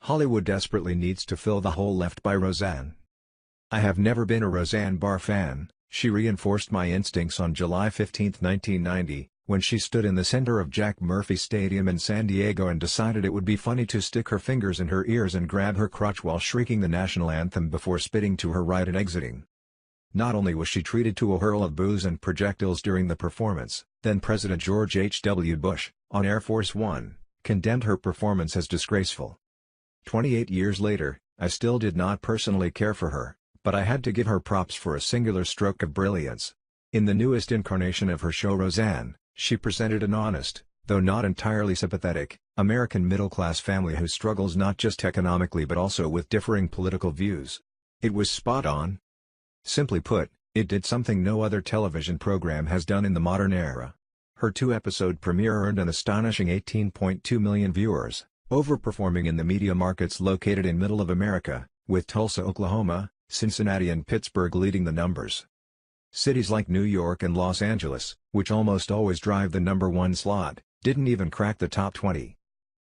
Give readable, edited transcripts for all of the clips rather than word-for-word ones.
Hollywood desperately needs to fill the hole left by Roseanne. I have never been a Roseanne Barr fan. She reinforced my instincts on July 15, 1990, when she stood in the center of Jack Murphy Stadium in San Diego and decided it would be funny to stick her fingers in her ears and grab her crotch while shrieking the national anthem before spitting to her right and exiting. Not only was she treated to a hurl of booze and projectiles during the performance, then President George H.W. Bush, on Air Force One, condemned her performance as disgraceful. 28 years later, I still did not personally care for her, but I had to give her props for a singular stroke of brilliance. In the newest incarnation of her show Roseanne, she presented an honest, though not entirely sympathetic, American middle-class family who struggles not just economically but also with differing political views. It was spot on. Simply put, it did something no other television program has done in the modern era. Her two-episode premiere earned an astonishing 18.2 million viewers, overperforming in the media markets located in middle of America, with Tulsa, Oklahoma, Cincinnati and Pittsburgh leading the numbers. Cities like New York and Los Angeles, which almost always drive the #1 slot, didn't even crack the top 20.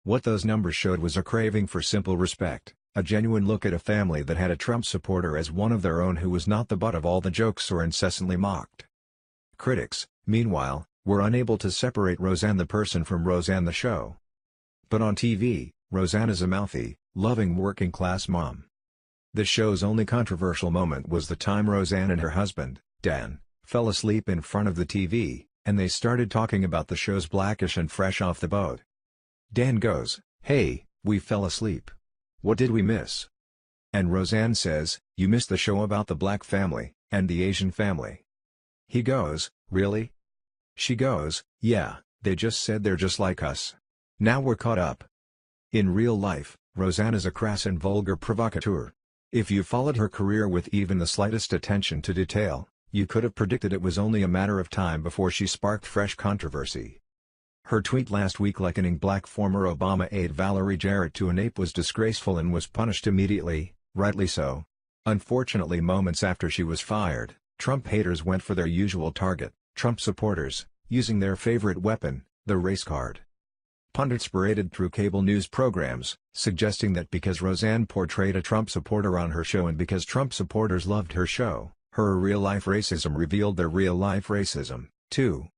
What those numbers showed was a craving for simple respect, a genuine look at a family that had a Trump supporter as one of their own who was not the butt of all the jokes or incessantly mocked. Critics, meanwhile, were unable to separate Roseanne the person from Roseanne the show. But on TV, Roseanne is a mouthy, loving working-class mom. The show's only controversial moment was the time Roseanne and her husband, Dan, fell asleep in front of the TV, and they started talking about the show's Blackish and Fresh Off the Boat. Dan goes, "Hey, we fell asleep. What did we miss?" And Roseanne says, "You missed the show about the black family, and the Asian family." He goes, "Really?" She goes, "Yeah, they just said they're just like us. Now we're caught up." In real life, Roseanne is a crass and vulgar provocateur. If you followed her career with even the slightest attention to detail, you could have predicted it was only a matter of time before she sparked fresh controversy. Her tweet last week likening black former Obama aide Valerie Jarrett to an ape was disgraceful and was punished immediately, rightly so. Unfortunately, moments after she was fired, Trump haters went for their usual target, Trump supporters, using their favorite weapon, the race card. Pundits paraded through cable news programs, suggesting that because Roseanne portrayed a Trump supporter on her show and because Trump supporters loved her show, her real-life racism revealed their real-life racism, too.